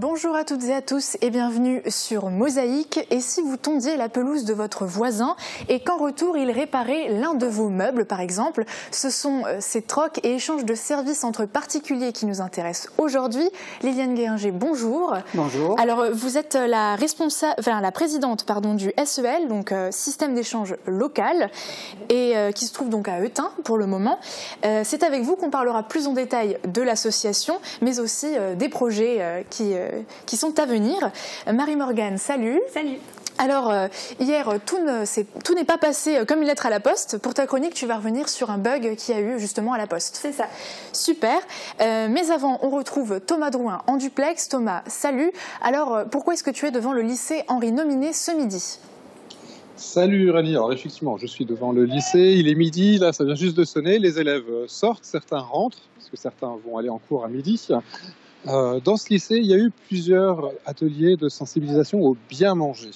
Bonjour à toutes et à tous et bienvenue sur Mosaïque. Et si vous tondiez la pelouse de votre voisin et qu'en retour il réparait l'un de vos meubles par exemple, ce sont ces trocs et échanges de services entre particuliers qui nous intéressent aujourd'hui. Liliane Guéringer, bonjour. Bonjour. Alors vous êtes la présidente du SEL, donc système d'échange local, et qui se trouve donc à Eutin pour le moment. C'est avec vous qu'on parlera plus en détail de l'association, mais aussi des projets qui sont à venir. Marie-Morgane, salut. Salut. Alors, hier, tout n'est pas passé comme une lettre à la poste. Pour ta chronique, tu vas revenir sur un bug qu'il y a eu justement à la poste. C'est ça. Super. Mais avant, on retrouve Thomas Drouin en duplex. Thomas, salut. Alors, pourquoi est-ce que tu es devant le lycée Henri Nominé ce midi ? Salut Rani, alors effectivement je suis devant le lycée, il est midi, là ça vient juste de sonner, les élèves sortent, certains rentrent, parce que certains vont aller en cours à midi. Dans ce lycée, il y a eu plusieurs ateliers de sensibilisation au bien manger.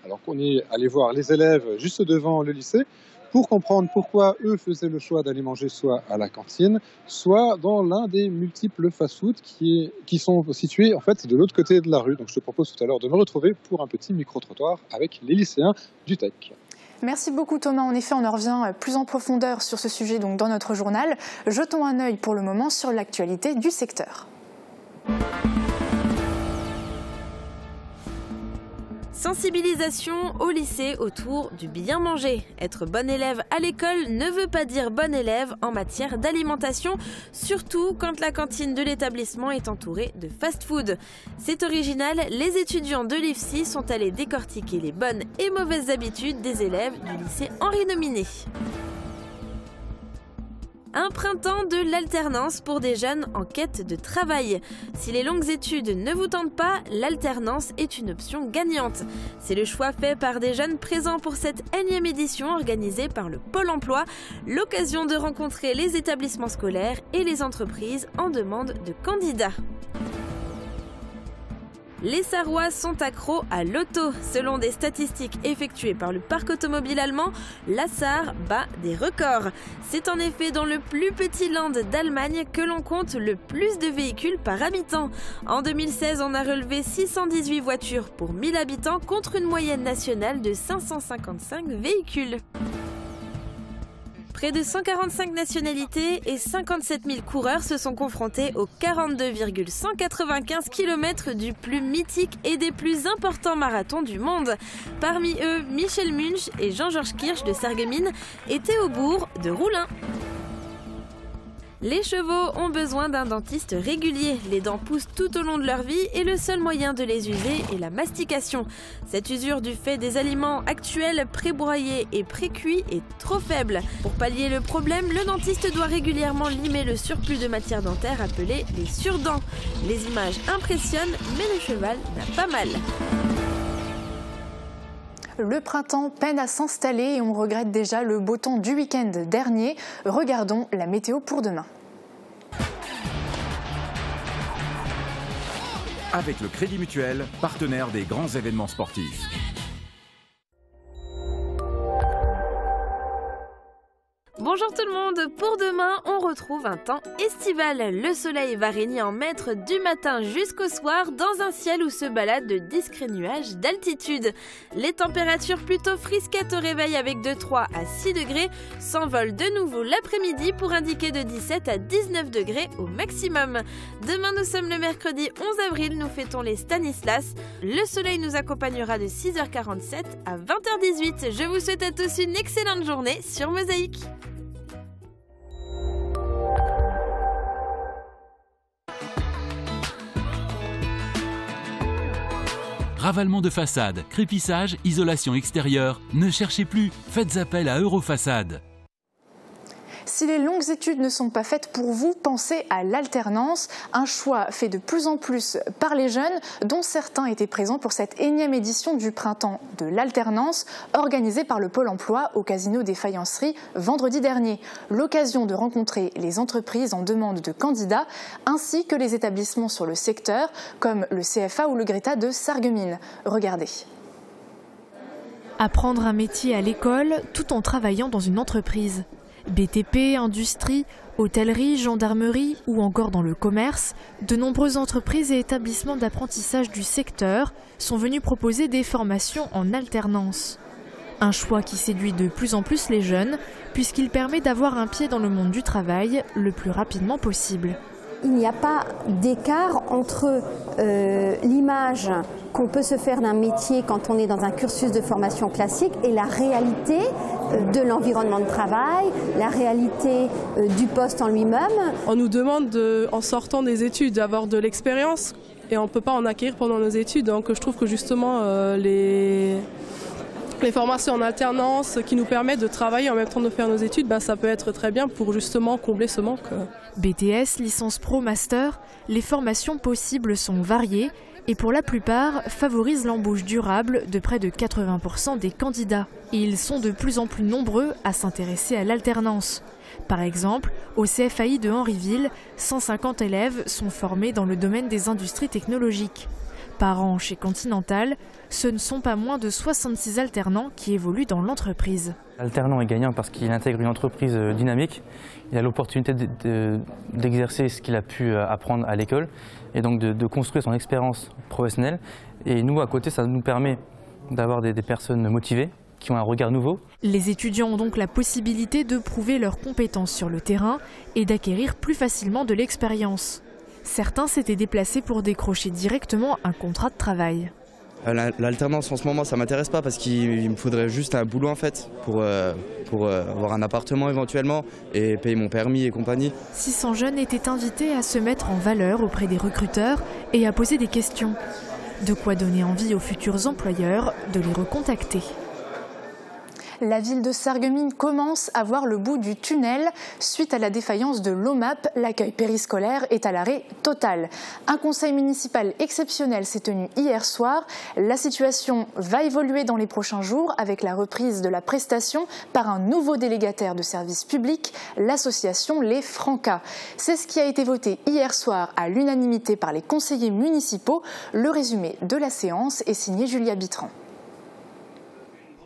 Alors qu'on est allé voir les élèves juste devant le lycée pour comprendre pourquoi eux faisaient le choix d'aller manger soit à la cantine, soit dans l'un des multiples fast-food qui sont situés en fait de l'autre côté de la rue. Donc je te propose tout à l'heure de me retrouver pour un petit micro-trottoir avec les lycéens du TEC. Merci beaucoup Thomas. En effet, on en revient plus en profondeur sur ce sujet donc dans notre journal. Jetons un œil pour le moment sur l'actualité du secteur. Sensibilisation au lycée autour du bien manger. Être bon élève à l'école ne veut pas dire bon élève en matière d'alimentation, surtout quand la cantine de l'établissement est entourée de fast-food. C'est original, les étudiants de l'IFSI sont allés décortiquer les bonnes et mauvaises habitudes des élèves du lycée Henri Nominé. Un printemps de l'alternance pour des jeunes en quête de travail. Si les longues études ne vous tentent pas, l'alternance est une option gagnante. C'est le choix fait par des jeunes présents pour cette énième édition organisée par le Pôle emploi, l'occasion de rencontrer les établissements scolaires et les entreprises en demande de candidats. Les Sarrois sont accros à l'auto. Selon des statistiques effectuées par le parc automobile allemand, la Sarre bat des records. C'est en effet dans le plus petit land d'Allemagne que l'on compte le plus de véhicules par habitant. En 2016, on a relevé 618 voitures pour 1000 habitants contre une moyenne nationale de 555 véhicules. Près de 145 nationalités et 57 000 coureurs se sont confrontés aux 42,195 km du plus mythique et des plus importants marathons du monde. Parmi eux, Michel Munch et Jean-Georges Kirch de Sarreguemines étaient au bourg de Roulin. Les chevaux ont besoin d'un dentiste régulier. Les dents poussent tout au long de leur vie et le seul moyen de les user est la mastication. Cette usure du fait des aliments actuels pré-broyés et pré-cuits est trop faible. Pour pallier le problème, le dentiste doit régulièrement limer le surplus de matière dentaire appelé les surdents. Les images impressionnent, mais le cheval n'a pas mal. Le printemps peine à s'installer et on regrette déjà le beau temps du week-end dernier. Regardons la météo pour demain. Avec le Crédit Mutuel, partenaire des grands événements sportifs. Bonjour tout le monde, pour demain on retrouve un temps estival. Le soleil va régner en maître du matin jusqu'au soir dans un ciel où se baladent de discrets nuages d'altitude. Les températures plutôt frisquettes au réveil avec de 3 à 6 degrés s'envolent de nouveau l'après-midi pour indiquer de 17 à 19 degrés au maximum. Demain nous sommes le mercredi 11 avril, nous fêtons les Stanislas. Le soleil nous accompagnera de 6h47 à 20h18. Je vous souhaite à tous une excellente journée sur Mosaïque. Ravalement de façade, crépissage, isolation extérieure. Ne cherchez plus, faites appel à Eurofaçade. Si les longues études ne sont pas faites pour vous, pensez à l'alternance, un choix fait de plus en plus par les jeunes, dont certains étaient présents pour cette énième édition du printemps de l'alternance, organisée par le Pôle emploi au Casino des Faïenceries vendredi dernier. L'occasion de rencontrer les entreprises en demande de candidats, ainsi que les établissements sur le secteur, comme le CFA ou le Greta de Sarreguemines. Regardez. Apprendre un métier à l'école tout en travaillant dans une entreprise. BTP, industrie, hôtellerie, gendarmerie ou encore dans le commerce, de nombreuses entreprises et établissements d'apprentissage du secteur sont venus proposer des formations en alternance. Un choix qui séduit de plus en plus les jeunes puisqu'il permet d'avoir un pied dans le monde du travail le plus rapidement possible. Il n'y a pas d'écart entre l'image qu'on peut se faire d'un métier quand on est dans un cursus de formation classique et la réalité de l'environnement de travail, la réalité du poste en lui-même. On nous demande, en sortant des études, d'avoir de l'expérience et on ne peut pas en acquérir pendant nos études. Donc je trouve que justement les formations en alternance qui nous permettent de travailler en même temps de faire nos études, ça peut être très bien pour justement combler ce manque. BTS, licence pro, master, les formations possibles sont variées et pour la plupart favorisent l'embauche durable de près de 80% des candidats. Et ils sont de plus en plus nombreux à s'intéresser à l'alternance. Par exemple, au CFAI de Henryville, 150 élèves sont formés dans le domaine des industries technologiques. Par an, chez Continental, ce ne sont pas moins de 66 alternants qui évoluent dans l'entreprise. L'alternant est gagnant parce qu'il intègre une entreprise dynamique. Il a l'opportunité d'exercer ce qu'il a pu apprendre à l'école et donc de construire son expérience professionnelle. Et nous, à côté, ça nous permet d'avoir des personnes motivées qui ont un regard nouveau. Les étudiants ont donc la possibilité de prouver leurs compétences sur le terrain et d'acquérir plus facilement de l'expérience. Certains s'étaient déplacés pour décrocher directement un contrat de travail. L'alternance en ce moment ça m'intéresse pas parce qu'il me faudrait juste un boulot en fait pour avoir un appartement éventuellement et payer mon permis et compagnie. 600 jeunes étaient invités à se mettre en valeur auprès des recruteurs et à poser des questions. De quoi donner envie aux futurs employeurs de les recontacter. La ville de Sarreguemines commence à voir le bout du tunnel. Suite à la défaillance de l'OMAP, l'accueil périscolaire est à l'arrêt total. Un conseil municipal exceptionnel s'est tenu hier soir. La situation va évoluer dans les prochains jours avec la reprise de la prestation par un nouveau délégataire de service public, l'association Les Francas. C'est ce qui a été voté hier soir à l'unanimité par les conseillers municipaux. Le résumé de la séance est signé Julia Bitran.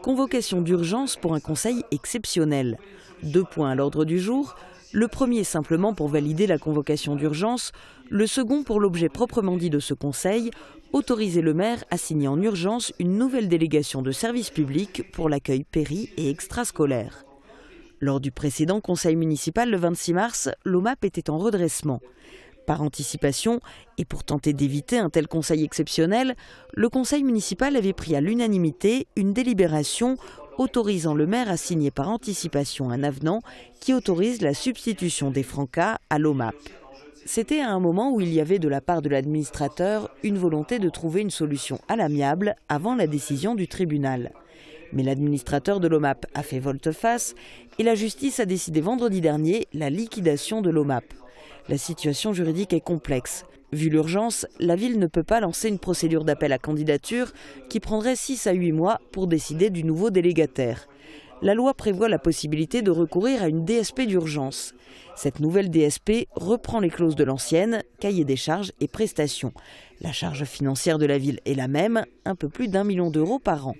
Convocation d'urgence pour un conseil exceptionnel. 2 points à l'ordre du jour. Le premier simplement pour valider la convocation d'urgence. Le second pour l'objet proprement dit de ce conseil, autoriser le maire à signer en urgence une nouvelle délégation de service public pour l'accueil péri et extrascolaire. Lors du précédent conseil municipal le 26 mars, l'OMAP était en redressement. Par anticipation, et pour tenter d'éviter un tel conseil exceptionnel, le conseil municipal avait pris à l'unanimité une délibération autorisant le maire à signer par anticipation un avenant qui autorise la substitution des Francas à l'OMAP. C'était à un moment où il y avait de la part de l'administrateur une volonté de trouver une solution à l'amiable avant la décision du tribunal. Mais l'administrateur de l'OMAP a fait volte-face et la justice a décidé vendredi dernier la liquidation de l'OMAP. La situation juridique est complexe. Vu l'urgence, la ville ne peut pas lancer une procédure d'appel à candidature qui prendrait 6 à 8 mois pour décider du nouveau délégataire. La loi prévoit la possibilité de recourir à une DSP d'urgence. Cette nouvelle DSP reprend les clauses de l'ancienne, cahier des charges et prestations. La charge financière de la ville est la même, un peu plus d'1 million d'euros par an.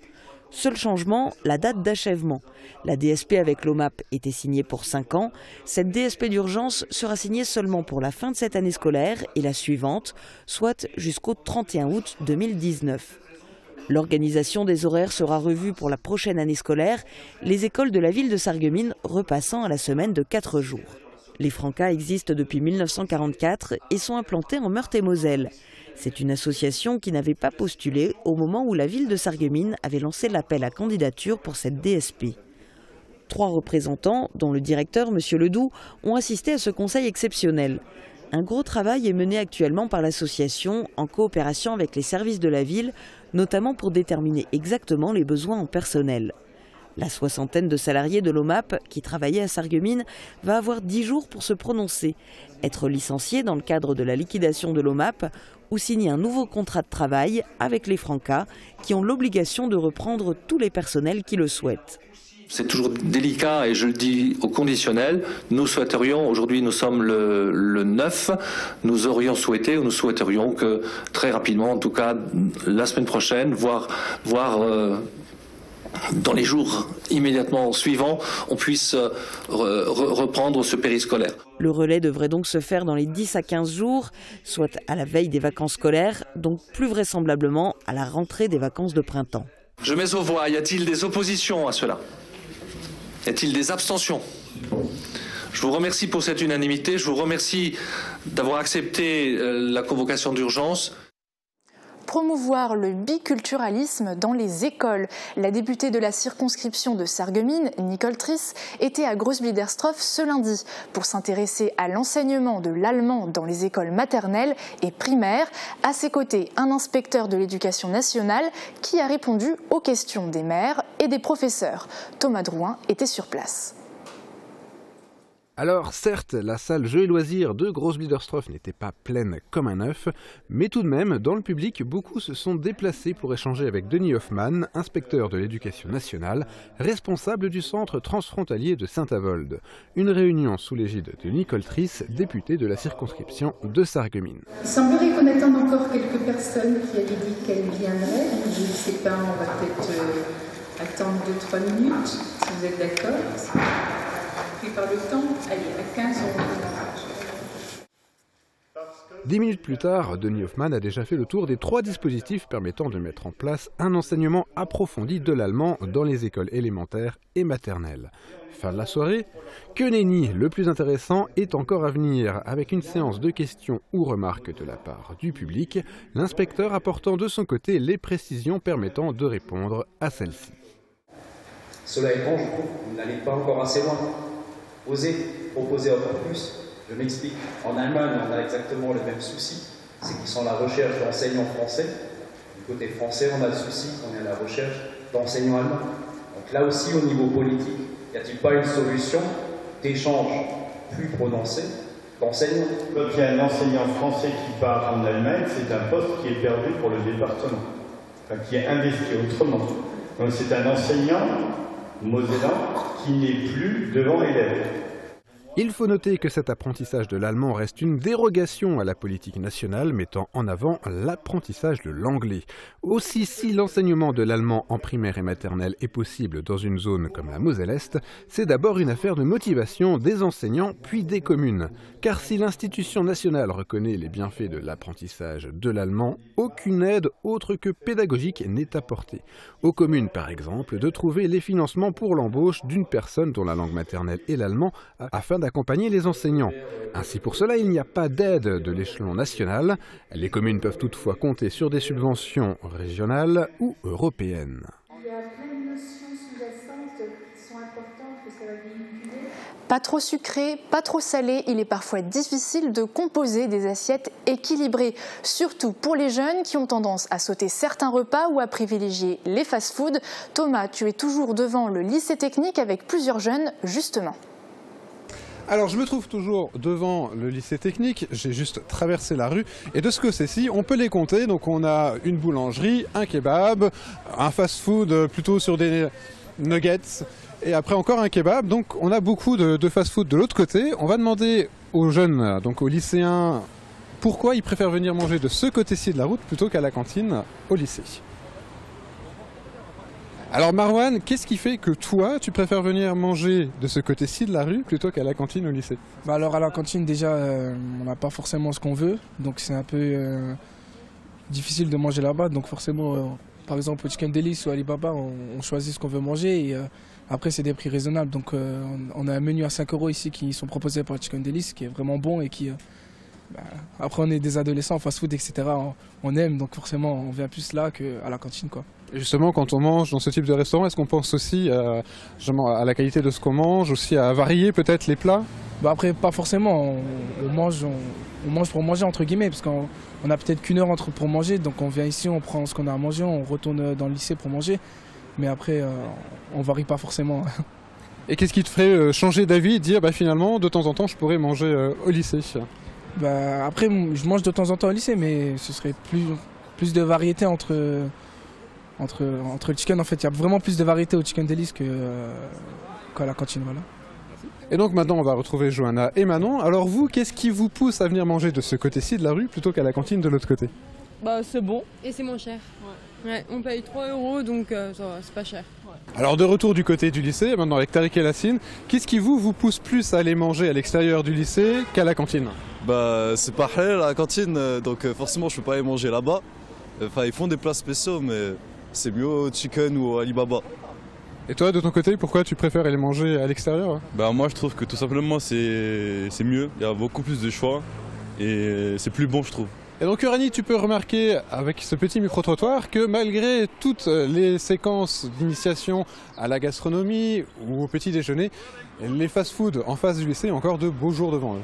Seul changement, la date d'achèvement. La DSP avec l'OMAP était signée pour 5 ans. Cette DSP d'urgence sera signée seulement pour la fin de cette année scolaire et la suivante, soit jusqu'au 31 août 2019. L'organisation des horaires sera revue pour la prochaine année scolaire, les écoles de la ville de Sarreguemines repassant à la semaine de 4 jours. Les Francas existent depuis 1944 et sont implantés en Meurthe-et-Moselle. C'est une association qui n'avait pas postulé au moment où la ville de Sarreguemines avait lancé l'appel à candidature pour cette DSP. 3 représentants, dont le directeur, M. Ledoux, ont assisté à ce conseil exceptionnel. Un gros travail est mené actuellement par l'association en coopération avec les services de la ville, notamment pour déterminer exactement les besoins en personnel. La 60aine de salariés de l'OMAP qui travaillaient à Sarreguemines va avoir 10 jours pour se prononcer, être licencié dans le cadre de la liquidation de l'OMAP ou signer un nouveau contrat de travail avec les Francas qui ont l'obligation de reprendre tous les personnels qui le souhaitent. C'est toujours délicat et je le dis au conditionnel. Nous souhaiterions, aujourd'hui nous sommes le 9, nous aurions souhaité ou nous souhaiterions que très rapidement, en tout cas la semaine prochaine, voire dans les jours immédiatement suivants, on puisse reprendre ce périscolaire. Le relais devrait donc se faire dans les 10 à 15 jours, soit à la veille des vacances scolaires, donc plus vraisemblablement à la rentrée des vacances de printemps. Je mets aux voix, y a-t-il des oppositions à cela? Y a-t-il des abstentions? Je vous remercie pour cette unanimité, je vous remercie d'avoir accepté la convocation d'urgence. Promouvoir le biculturalisme dans les écoles. La députée de la circonscription de Sarreguemines, Nicole Triss, était à Groß-Biederstroff ce lundi pour s'intéresser à l'enseignement de l'allemand dans les écoles maternelles et primaires. À ses côtés, un inspecteur de l'éducation nationale qui a répondu aux questions des maires et des professeurs. Thomas Drouin était sur place. Alors certes, la salle Jeux et Loisirs de Groß-Biederstroff n'était pas pleine comme un œuf, mais tout de même, dans le public, beaucoup se sont déplacés pour échanger avec Denis Hoffmann, inspecteur de l'éducation nationale, responsable du centre transfrontalier de Saint-Avold. Une réunion sous l'égide de Nicole Triss, députée de la circonscription de Sarreguemines. Il semblerait qu'on attende encore quelques personnes qui avaient dit qu'elles viendraient. Je ne sais pas, on va peut-être attendre 2-3 minutes, si vous êtes d'accord. Puis par le temps, allez, à 15 on 10 minutes plus tard, Denis Hoffmann a déjà fait le tour des 3 dispositifs permettant de mettre en place un enseignement approfondi de l'allemand dans les écoles élémentaires et maternelles. Fin de la soirée, que nenni, le plus intéressant est encore à venir, avec une séance de questions ou remarques de la part du public, l'inspecteur apportant de son côté les précisions permettant de répondre à celles-ci. Cela étant, je trouve que vous n'allez pas encore assez loin. Osez proposer encore plus. Je m'explique. En Allemagne, on a exactement le même souci. C'est qu'ils sont à la recherche d'enseignants français. Du côté français, on a le souci qu'on est à la recherche d'enseignants allemands. Donc là aussi, au niveau politique, n'y a-t-il pas une solution d'échange plus prononcé d'enseignants? Quand il y a un enseignant français qui part en Allemagne, c'est un poste qui est perdu pour le département. Enfin, qui est investi autrement. Donc c'est un enseignant mosellan qui n'est plus devant l'élève. Il faut noter que cet apprentissage de l'allemand reste une dérogation à la politique nationale mettant en avant l'apprentissage de l'anglais. Aussi, si l'enseignement de l'allemand en primaire et maternelle est possible dans une zone comme la Moselle-Est, c'est d'abord une affaire de motivation des enseignants puis des communes. Car si l'institution nationale reconnaît les bienfaits de l'apprentissage de l'allemand, aucune aide autre que pédagogique n'est apportée. Aux communes, par exemple, de trouver les financements pour l'embauche d'une personne dont la langue maternelle est l'allemand afin d'accompagner les enseignants. Ainsi pour cela, il n'y a pas d'aide de l'échelon national. Les communes peuvent toutefois compter sur des subventions régionales ou européennes. Il y a plein de notions sous-jacentes qui sont importantes que ça va véhiculer. Pas trop sucré, pas trop salé, il est parfois difficile de composer des assiettes équilibrées. Surtout pour les jeunes qui ont tendance à sauter certains repas ou à privilégier les fast-foods. Thomas, tu es toujours devant le lycée technique avec plusieurs jeunes, justement. Alors je me trouve toujours devant le lycée technique, j'ai juste traversé la rue et de ce côté-ci on peut les compter, donc on a une boulangerie, un kebab, un fast-food plutôt sur des nuggets et après encore un kebab, donc on a beaucoup de fast-food de l'autre côté. On va demander aux jeunes, donc aux lycéens, pourquoi ils préfèrent venir manger de ce côté-ci de la route plutôt qu'à la cantine au lycée. Alors Marwan, qu'est-ce qui fait que toi, tu préfères venir manger de ce côté-ci de la rue plutôt qu'à la cantine au lycée? Alors à la cantine déjà, on n'a pas forcément ce qu'on veut, donc c'est un peu difficile de manger là-bas. Donc forcément, par exemple au Chicken Delice ou Alibaba, on choisit ce qu'on veut manger et après c'est des prix raisonnables. Donc on a un menu à 5 € ici qui sont proposés par le Chicken Delice, qui est vraiment bon et qui... après on est des adolescents, fast-food, etc. On aime, donc forcément on vient plus là qu'à la cantine, quoi. Justement, quand on mange dans ce type de restaurant, est-ce qu'on pense aussi à la qualité de ce qu'on mange, aussi à varier peut-être les plats? Après, pas forcément. On mange pour manger, entre guillemets, parce qu'on a peut-être qu'une heure pour manger, donc on vient ici, on prend ce qu'on a à manger, on retourne dans le lycée pour manger, mais après, on varie pas forcément. Et qu'est-ce qui te ferait changer d'avis et dire finalement, de temps en temps, je pourrais manger au lycée? Après, je mange de temps en temps au lycée, mais ce serait plus de variété entre le chicken. En fait, il y a vraiment plus de variété au Chicken Delice qu'à la cantine, voilà. Et donc maintenant on va retrouver Johanna et Manon. Alors vous, qu'est-ce qui vous pousse à venir manger de ce côté-ci de la rue plutôt qu'à la cantine de l'autre côté? C'est bon et c'est moins cher. Ouais, on paye 3 € donc ça va, c'est pas cher. Ouais. Alors de retour du côté du lycée, maintenant avec Tariq El Hassine, qu'est-ce qui vous pousse plus à aller manger à l'extérieur du lycée qu'à la cantine? C'est pas halal à la cantine, donc forcément je peux pas aller manger là-bas. Enfin ils font des plats spéciaux mais c'est mieux au chicken ou au Alibaba. Et toi de ton côté, pourquoi tu préfères aller manger à l'extérieur? Moi je trouve que tout simplement c'est mieux, il y a beaucoup plus de choix et c'est plus bon je trouve. Et donc Uranie, tu peux remarquer avec ce petit micro-trottoir que malgré toutes les séquences d'initiation à la gastronomie ou au petit déjeuner, les fast-foods en face du lycée ont encore de beaux jours devant eux.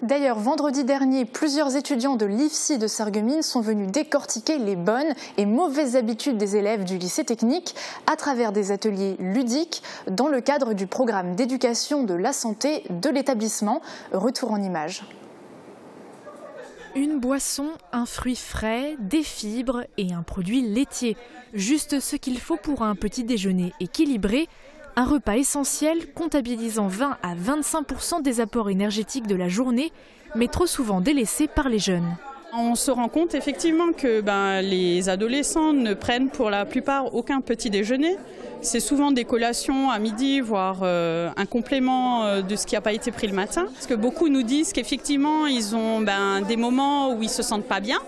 D'ailleurs, vendredi dernier, plusieurs étudiants de l'IFSI de Sarreguemines sont venus décortiquer les bonnes et mauvaises habitudes des élèves du lycée technique à travers des ateliers ludiques dans le cadre du programme d'éducation de la santé de l'établissement. Retour en images. Une boisson, un fruit frais, des fibres et un produit laitier. Juste ce qu'il faut pour un petit déjeuner équilibré. Un repas essentiel comptabilisant 20 à 25% des apports énergétiques de la journée, mais trop souvent délaissés par les jeunes. On se rend compte effectivement que les adolescents ne prennent pour la plupart aucun petit déjeuner. C'est souvent des collations à midi, voire un complément de ce qui n'a pas été pris le matin. Parce que beaucoup nous disent qu'effectivement, ils ont des moments où ils ne se sentent pas bien.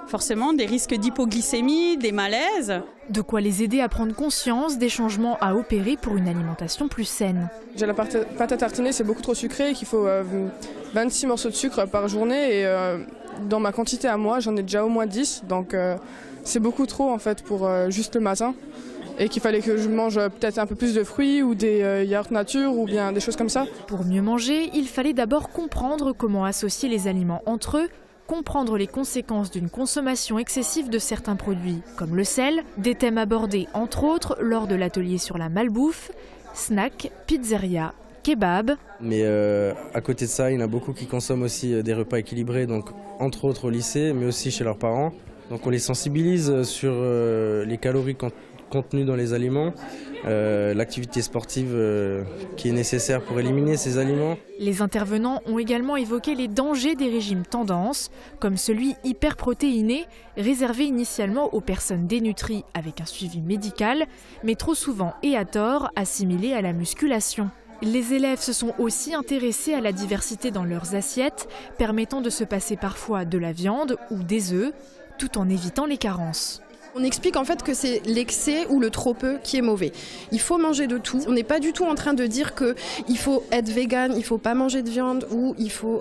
Forcément, des risques d'hypoglycémie, des malaises. De quoi les aider à prendre conscience des changements à opérer pour une alimentation plus saine. J'ai la pâte à tartiner, c'est beaucoup trop sucré, qu'il faut 26 morceaux de sucre par journée. Et dans ma quantité à moi, j'en ai déjà au moins 10. Donc c'est beaucoup trop en fait pour juste le matin. Et qu'il fallait que je mange peut-être un peu plus de fruits ou des yaourts nature ou bien des choses comme ça. Pour mieux manger, il fallait d'abord comprendre comment associer les aliments entre eux, comprendre les conséquences d'une consommation excessive de certains produits, comme le sel, des thèmes abordés entre autres lors de l'atelier sur la malbouffe, snacks, pizzeria, kebab. Mais à côté de ça, il y en a beaucoup qui consomment aussi des repas équilibrés, donc entre autres au lycée, mais aussi chez leurs parents. Donc on les sensibilise sur les calories contenues dans les aliments, l'activité sportive qui est nécessaire pour éliminer ces aliments. Les intervenants ont également évoqué les dangers des régimes tendance, comme celui hyperprotéiné, réservé initialement aux personnes dénutries avec un suivi médical, mais trop souvent et à tort assimilé à la musculation. Les élèves se sont aussi intéressés à la diversité dans leurs assiettes, permettant de se passer parfois de la viande ou des œufs, tout en évitant les carences. On explique en fait que c'est l'excès ou le trop peu qui est mauvais. Il faut manger de tout. On n'est pas du tout en train de dire qu'il faut être vegan, il ne faut pas manger de viande ou il faut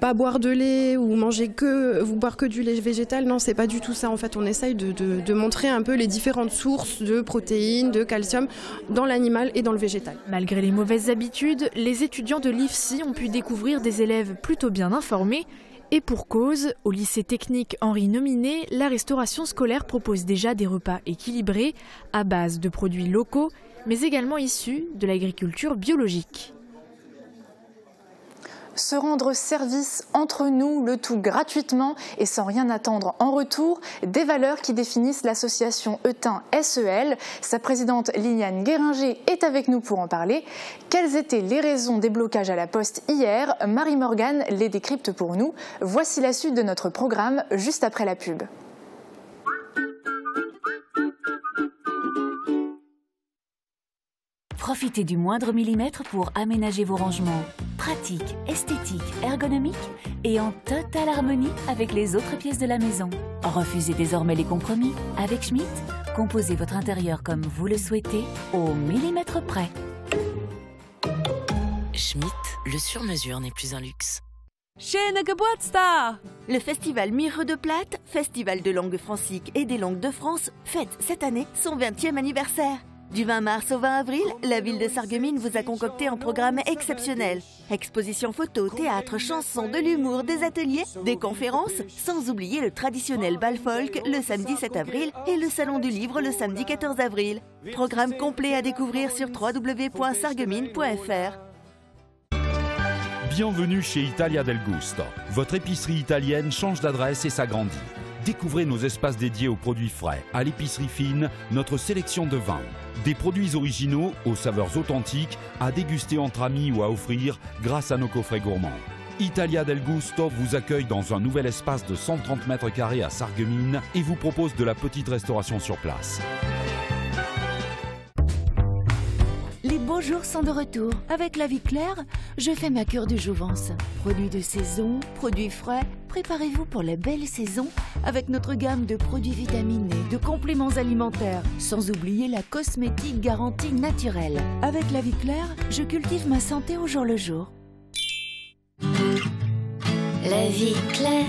pas boire de lait ou boire que du lait végétal. Non, c'est pas du tout ça. En fait, on essaye de montrer un peu les différentes sources de protéines, de calcium dans l'animal et dans le végétal. Malgré les mauvaises habitudes, les étudiants de l'IFSI ont pu découvrir des élèves plutôt bien informés. Et pour cause, au lycée technique Henri Nominé, la restauration scolaire propose déjà des repas équilibrés à base de produits locaux, mais également issus de l'agriculture biologique. Se rendre service entre nous, le tout gratuitement et sans rien attendre en retour, des valeurs qui définissent l'association Eutin SEL. Sa présidente Liliane Guéringer est avec nous pour en parler. Quelles étaient les raisons des blocages à la Poste hier? Marie-Morgane les décrypte pour nous. Voici la suite de notre programme juste après la pub. Profitez du moindre millimètre pour aménager vos rangements. Pratique, esthétique, ergonomique et en totale harmonie avec les autres pièces de la maison. Refusez désormais les compromis. Avec Schmitt, composez votre intérieur comme vous le souhaitez, au millimètre près. Schmitt, le sur-mesure n'est plus un luxe. Schöne Geburtstag! Le festival Mire de Plate, festival de langue francique et des langues de France, fête cette année son 20e anniversaire. Du 20 mars au 20 avril, la ville de Sarreguemines vous a concocté un programme exceptionnel. Expositions photos, théâtre, chansons, de l'humour, des ateliers, des conférences, sans oublier le traditionnel bal folk le samedi 7 avril et le salon du livre le samedi 14 avril. Programme complet à découvrir sur www.sarreguemines.fr. Bienvenue chez Italia del Gusto. Votre épicerie italienne change d'adresse et s'agrandit. Découvrez nos espaces dédiés aux produits frais, à l'épicerie fine, notre sélection de vins. Des produits originaux aux saveurs authentiques à déguster entre amis ou à offrir grâce à nos coffrets gourmands. Italia del Gusto vous accueille dans un nouvel espace de 130 mètres carrés à Sarreguemines et vous propose de la petite restauration sur place. beaux jours sont de retour. Avec La Vie Claire, je fais ma cure de jouvence. Produits de saison, produits frais, préparez-vous pour la belle saison avec notre gamme de produits vitaminés, de compléments alimentaires, sans oublier la cosmétique garantie naturelle. Avec La Vie Claire, je cultive ma santé au jour le jour. La Vie Claire.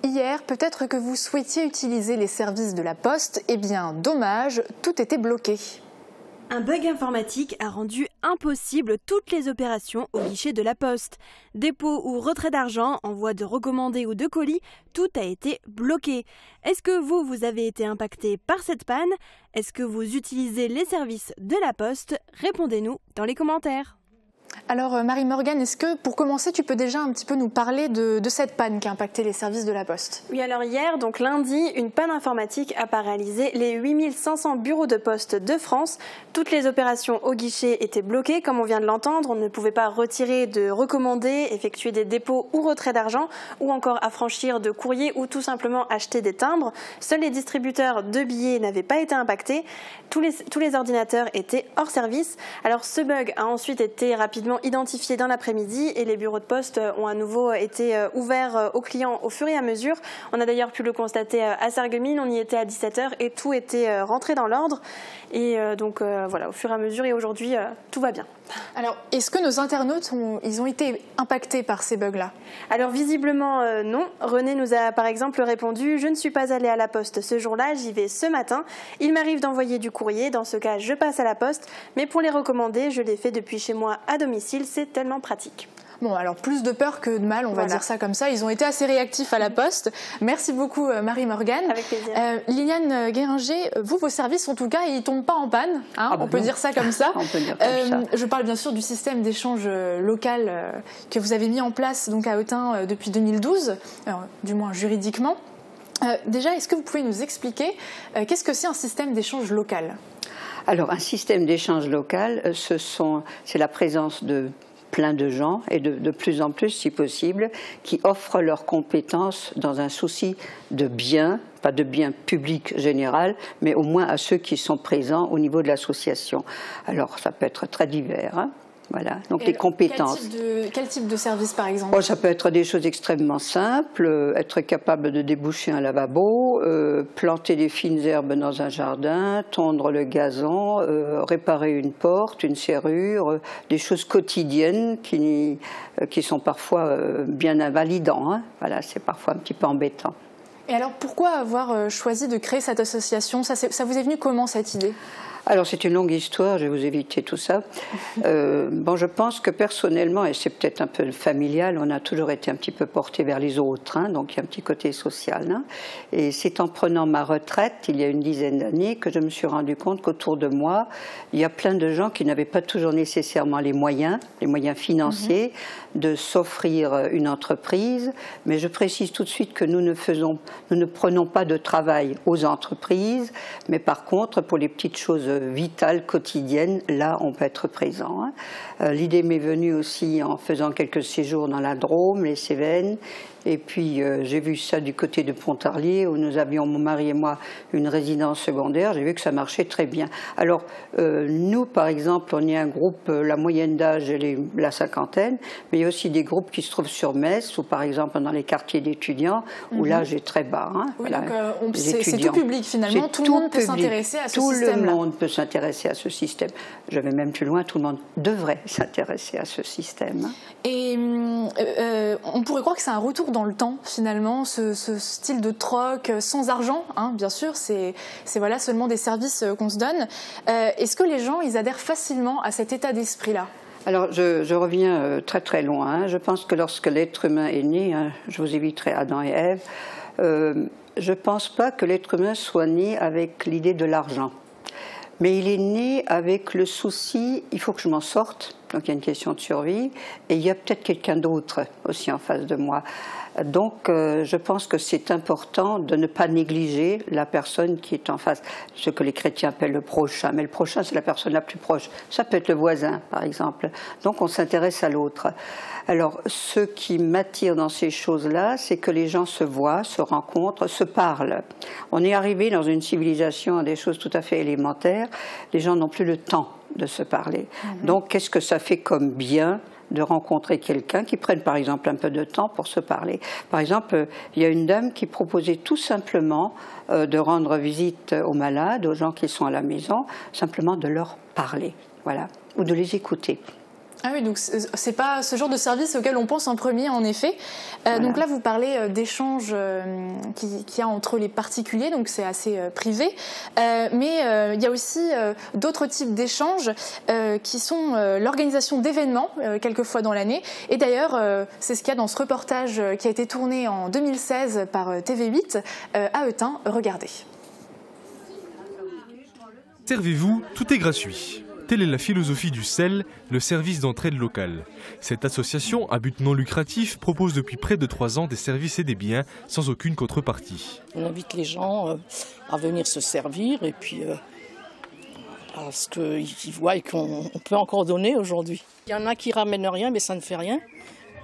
Hier, peut-être que vous souhaitiez utiliser les services de la Poste. Eh bien, dommage, tout était bloqué. Un bug informatique a rendu impossible toutes les opérations au guichet de la Poste. Dépôt ou retrait d'argent, envoi de recommandés ou de colis, tout a été bloqué. Est-ce que vous avez été impacté par cette panne? Est-ce que vous utilisez les services de la Poste? Répondez-nous dans les commentaires. Alors Marie-Morgane, est-ce que pour commencer tu peux déjà un petit peu nous parler de cette panne qui a impacté les services de la Poste? Oui, alors hier, donc lundi, une panne informatique a paralysé les 8500 bureaux de poste de France. Toutes les opérations au guichet étaient bloquées, comme on vient de l'entendre. On ne pouvait pas retirer de recommandés, effectuer des dépôts ou retraits d'argent, ou encore affranchir de courriers ou tout simplement acheter des timbres. Seuls les distributeurs de billets n'avaient pas été impactés. Tous les ordinateurs étaient hors service. Alors ce bug a ensuite été rapidement identifié dans l'après-midi et les bureaux de poste ont à nouveau été ouverts aux clients au fur et à mesure. On a d'ailleurs pu le constater à Sarreguemines, on y était à 17h et tout était rentré dans l'ordre. Et donc voilà, au fur et à mesure et aujourd'hui, tout va bien. Alors, est-ce que nos internautes ils ont été impactés par ces bugs-là? Alors visiblement non. René nous a par exemple répondu « Je ne suis pas allé à la Poste ce jour-là, j'y vais ce matin. Il m'arrive d'envoyer du courrier, dans ce cas je passe à la Poste. Mais pour les recommander, je les fais depuis chez moi à domicile, c'est tellement pratique. » Bon, alors plus de peur que de mal, on va dire ça comme ça. Ils ont été assez réactifs à la Poste. Merci beaucoup Marie-Morgane. Avec plaisir. Liliane Guéringer, vos services en tout cas, ils ne tombent pas en panne. Hein, on peut dire ça comme ça. On peut dire comme ça. Je parle bien sûr du système d'échange local que vous avez mis en place donc, à Autun depuis 2012, du moins juridiquement. Déjà, est-ce que vous pouvez nous expliquer qu'est-ce que c'est un système d'échange local? Alors, un système d'échange local, c'est la présence de plein de gens et de plus en plus, si possible, qui offrent leurs compétences dans un souci de bien, pas de bien public général, mais au moins à ceux qui sont présents au niveau de l'association. Alors, ça peut être très divers, hein. Voilà, donc les compétences. Quel type de service, par exemple? Ça peut être des choses extrêmement simples, être capable de déboucher un lavabo, planter des fines herbes dans un jardin, tondre le gazon, réparer une porte, une serrure, des choses quotidiennes qui sont parfois bien invalidants, hein. Voilà, c'est parfois un petit peu embêtant. Et alors, pourquoi avoir choisi de créer cette association? Ça vous est venu comment, cette idée? Alors c'est une longue histoire, je vais vous éviter tout ça. Je pense que personnellement, et c'est peut-être un peu familial, on a toujours été un petit peu porté vers les autres, hein, donc il y a un petit côté social. Hein. Et c'est en prenant ma retraite, il y a une dizaine d'années, que je me suis rendu compte qu'autour de moi, il y a plein de gens qui n'avaient pas toujours nécessairement les moyens financiers, de s'offrir une entreprise. Mais je précise tout de suite que nous ne prenons pas de travail aux entreprises, mais par contre, pour les petites choses vitales, quotidiennes, là, on peut être présent. Hein. L'idée m'est venue aussi en faisant quelques séjours dans la Drôme, les Cévennes. Et puis, j'ai vu ça du côté de Pontarlier, où nous avions, mon mari et moi, une résidence secondaire. J'ai vu que ça marchait très bien. Alors, nous, par exemple, on est un groupe, la moyenne d'âge, elle est la cinquantaine, mais il y a aussi des groupes qui se trouvent sur Metz, ou par exemple dans les quartiers d'étudiants, où l'âge est très bas. Hein, oui, voilà, donc c'est tout public, finalement. Tout le monde peut s'intéresser à ce système-là. Tout le monde peut s'intéresser à ce système. Je vais même plus loin, tout le monde devrait s'intéresser à ce système. Et on pourrait croire que c'est un retour dans le temps, finalement, ce style de troc sans argent, hein, bien sûr, c'est voilà, seulement des services qu'on se donne. Est-ce que les gens, ils adhèrent facilement à cet état d'esprit-là? Alors, je reviens très très loin. Hein. Je pense que lorsque l'être humain est né, hein, je vous éviterai Adam et Ève, je ne pense pas que l'être humain soit né avec l'idée de l'argent. Mais il est né avec le souci, il faut que je m'en sorte, donc il y a une question de survie, et il y a peut-être quelqu'un d'autre aussi en face de moi. Donc je pense que c'est important de ne pas négliger la personne qui est en face, ce que les chrétiens appellent le prochain, mais le prochain c'est la personne la plus proche, ça peut être le voisin par exemple, donc on s'intéresse à l'autre. Alors ce qui m'attire dans ces choses-là, c'est que les gens se voient, se rencontrent, se parlent. On est arrivé dans une civilisation à des choses tout à fait élémentaires, les gens n'ont plus le temps de se parler. Donc qu'est-ce que ça fait comme bien de rencontrer quelqu'un qui prenne par exemple un peu de temps pour se parler. Par exemple, il y a une dame qui proposait tout simplement de rendre visite aux malades, aux gens qui sont à la maison, simplement de leur parler, voilà, ou de les écouter. Ah oui, donc c'est pas ce genre de service auquel on pense en premier, en effet. Voilà. Donc là, vous parlez d'échanges qu'il y a entre les particuliers, donc c'est assez privé. Mais il y a aussi d'autres types d'échanges qui sont l'organisation d'événements, quelques fois dans l'année. Et d'ailleurs, c'est ce qu'il y a dans ce reportage qui a été tourné en 2016 par TV8 à Eutin. Regardez. Servez-vous, tout est gratuit. Telle est la philosophie du CEL, le service d'entraide locale. Cette association à but non lucratif propose depuis près de 3 ans des services et des biens sans aucune contrepartie. On invite les gens à venir se servir et puis à ce qu'ils voient qu'on peut encore donner aujourd'hui. Il y en a qui ramènent rien mais ça ne fait rien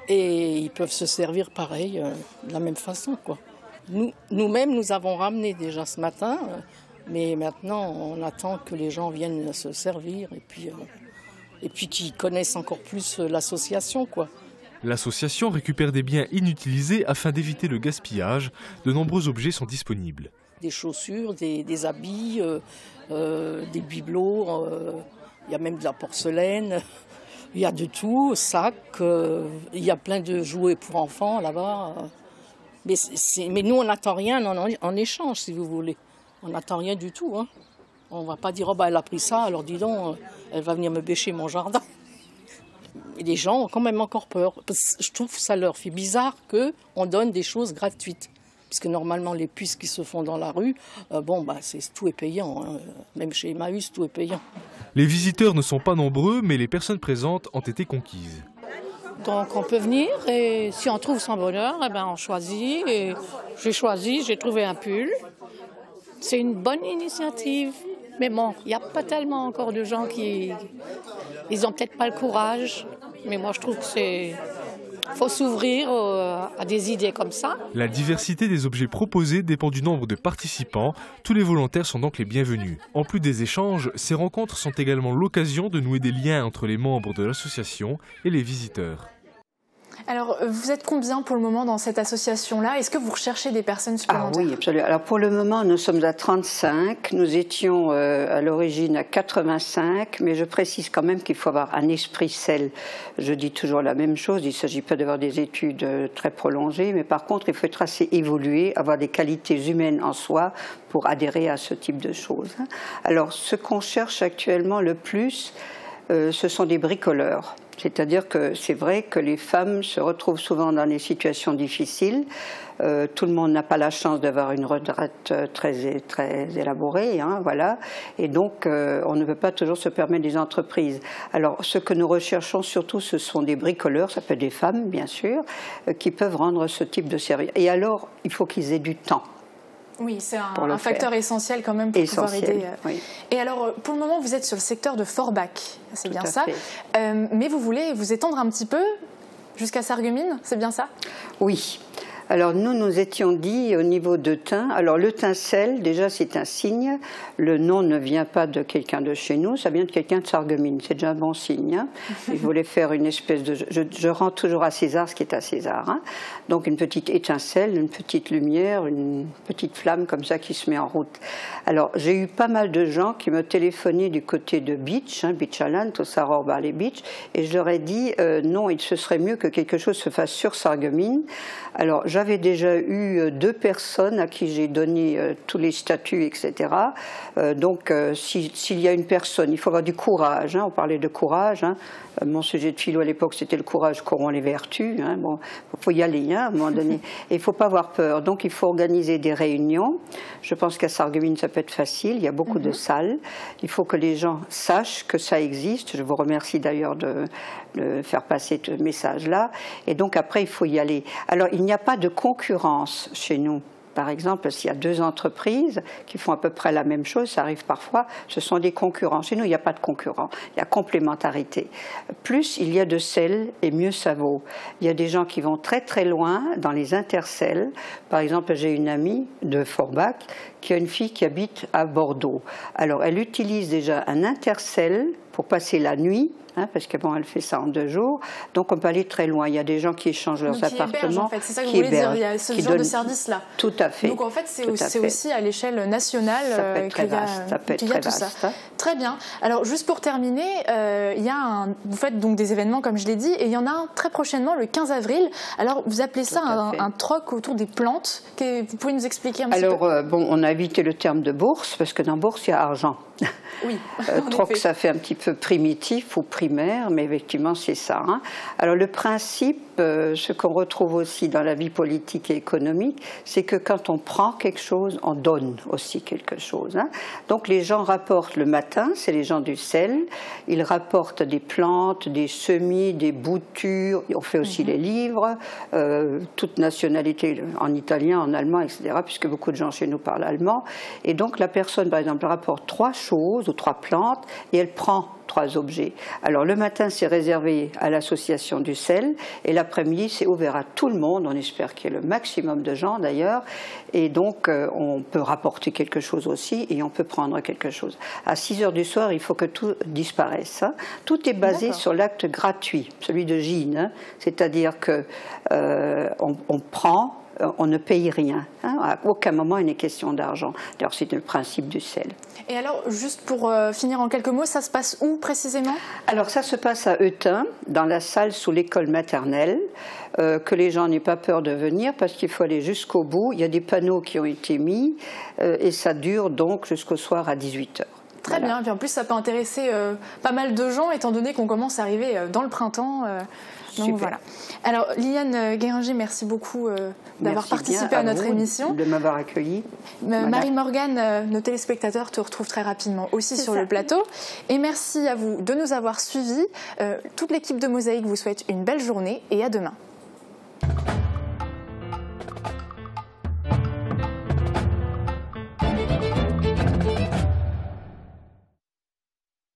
et ils peuvent se servir pareil de la même façon, quoi. Nous-mêmes nous avons ramené déjà ce matin. Mais maintenant, on attend que les gens viennent se servir et puis qu'ils connaissent encore plus l'association, quoi. L'association récupère des biens inutilisés afin d'éviter le gaspillage. De nombreux objets sont disponibles. Des chaussures, des habits, des bibelots, il y a même de la porcelaine, il y a de tout, sacs, il y a plein de jouets pour enfants là-bas. Mais nous, on n'attend rien en échange, si vous voulez. On n'attend rien du tout. Hein. On ne va pas dire « oh bah elle a pris ça, alors dis donc, elle va venir me bêcher mon jardin ». Et les gens ont quand même encore peur. Parce que je trouve que ça leur fait bizarre qu'on donne des choses gratuites. Parce que normalement, les puces qui se font dans la rue, tout est payant. Hein. Même chez Emmaüs, tout est payant. Les visiteurs ne sont pas nombreux, mais les personnes présentes ont été conquises. Donc on peut venir et si on trouve son bonheur, on choisit. Et j'ai choisi, j'ai trouvé un pull. C'est une bonne initiative, mais bon, il n'y a pas tellement encore de gens qui... Ils n'ont peut-être pas le courage, mais moi je trouve que faut s'ouvrir à des idées comme ça. La diversité des objets proposés dépend du nombre de participants. Tous les volontaires sont donc les bienvenus. En plus des échanges, ces rencontres sont également l'occasion de nouer des liens entre les membres de l'association et les visiteurs. Alors, vous êtes combien pour le moment dans cette association-là? Est-ce que vous recherchez des personnes supplémentaires? Ah oui, absolument. Alors pour le moment, nous sommes à 35. Nous étions à l'origine à 85, mais je précise quand même qu'il faut avoir un esprit CEL. Je dis toujours la même chose, il ne s'agit pas d'avoir des études très prolongées, mais par contre, il faut être assez évolué, avoir des qualités humaines en soi pour adhérer à ce type de choses. Alors, ce qu'on cherche actuellement le plus, ce sont des bricoleurs. C'est-à-dire que c'est vrai que les femmes se retrouvent souvent dans des situations difficiles. Tout le monde n'a pas la chance d'avoir une retraite très, très élaborée, hein, voilà. Et donc, on ne peut pas toujours se permettre des entreprises. Alors, ce que nous recherchons surtout, ce sont des bricoleurs, ça peut être des femmes, bien sûr, qui peuvent rendre ce type de service. Et alors, il faut qu'ils aient du temps. Oui, c'est un facteur essentiel quand même pour pouvoir aider. Oui. Et alors, pour le moment, vous êtes sur le secteur de Forbach, c'est bien ça. Mais vous voulez vous étendre un petit peu jusqu'à Sarreguemines, c'est bien ça? Oui. Alors nous, nous étions dit au niveau de thym, alors le thym CEL, déjà c'est un signe, le nom ne vient pas de quelqu'un de chez nous, ça vient de quelqu'un de Sarreguemines, c'est déjà un bon signe. Hein. Il voulait faire une espèce de... Je rends toujours à César ce qui est à César. Hein. Donc une petite étincelle, une petite lumière, une petite flamme comme ça qui se met en route. Alors j'ai eu pas mal de gens qui me téléphonaient du côté de Beach, hein, Beach Island, au Saror Valley Beach, et je leur ai dit non, il se serait mieux que quelque chose se fasse sur Sarreguemines. Alors j'avais déjà eu 2 personnes à qui j'ai donné tous les statuts, etc. Donc s'il y a une personne, il faut avoir du courage, hein, on parlait de courage, hein. Mon sujet de philo à l'époque c'était le courage corrompt les vertus, hein. Bon, il faut y aller, hein, à un moment donné, et il ne faut pas avoir peur, donc il faut organiser des réunions. Je pense qu'à Sarreguemines ça peut être facile, il y a beaucoup de salles, il faut que les gens sachent que ça existe, je vous remercie d'ailleurs de faire passer ce message-là, et donc après il faut y aller. Alors il n'y a pas de concurrence chez nous. Par exemple, s'il y a 2 entreprises qui font à peu près la même chose, ça arrive parfois, ce sont des concurrents. Chez nous, il n'y a pas de concurrents, il y a complémentarité. Plus il y a de sel et mieux ça vaut. Il y a des gens qui vont très très loin dans les intercelles. Par exemple, j'ai une amie de Forbach qui a une fille qui habite à Bordeaux. Alors, elle utilise déjà un intercell pour passer la nuit, hein, parce que bon, elle fait ça en 2 jours, donc on peut aller très loin. Il y a des gens qui échangent leurs appartements, en fait. C'est ça que vous voulez dire, il y a ce genre de service-là. Tout à fait. Donc en fait, c'est aussi à l'échelle nationale qu'il y a tout ça. Très bien. Alors juste pour terminer, vous faites donc des événements comme je l'ai dit, et il y en a un très prochainement le 15 avril. Alors vous appelez ça un troc autour des plantes. Vous pouvez nous expliquer un petit peu? Alors bon, on a évité le terme de bourse, parce que dans bourse, il y a argent. Oui, troc, ça fait un petit peu primitif ou primaire, mais effectivement c'est ça, hein. Alors le principe, ce qu'on retrouve aussi dans la vie politique et économique, c'est que quand on prend quelque chose, on donne aussi quelque chose, hein. Donc les gens rapportent le matin, c'est les gens du sel, ils rapportent des plantes, des semis, des boutures, on fait aussi les livres, toute nationalité, en italien, en allemand, etc., puisque beaucoup de gens chez nous parlent allemand, et donc la personne par exemple rapporte 3 choses ou 3 plantes et elle prend 3 objets. Alors le matin c'est réservé à l'association du sel et l'après-midi c'est ouvert à tout le monde, on espère qu'il y ait le maximum de gens d'ailleurs, et donc on peut rapporter quelque chose aussi et on peut prendre quelque chose. À 6h du soir il faut que tout disparaisse, hein. Tout est basé sur l'acte gratuit, celui de Gine, hein. C'est-à-dire que on prend, on ne paye rien, hein. À aucun moment il n'est question d'argent. D'ailleurs c'est le principe du sel. Et alors juste pour finir en quelques mots, ça se passe où précisément? Alors ça se passe à Eutin, dans la salle sous l'école maternelle, que les gens n'aient pas peur de venir parce qu'il faut aller jusqu'au bout. Il y a des panneaux qui ont été mis et ça dure donc jusqu'au soir à 18h. Très bien, et puis en plus ça peut intéresser pas mal de gens étant donné qu'on commence à arriver dans le printemps. Donc voilà. Alors Liliane Guéringer, merci beaucoup d'avoir participé à notre émission. De m'avoir accueilli. Marie-Morgane, nos téléspectateurs te retrouvent très rapidement aussi sur le plateau. Et merci à vous de nous avoir suivis. Toute l'équipe de Mosaïque vous souhaite une belle journée et à demain.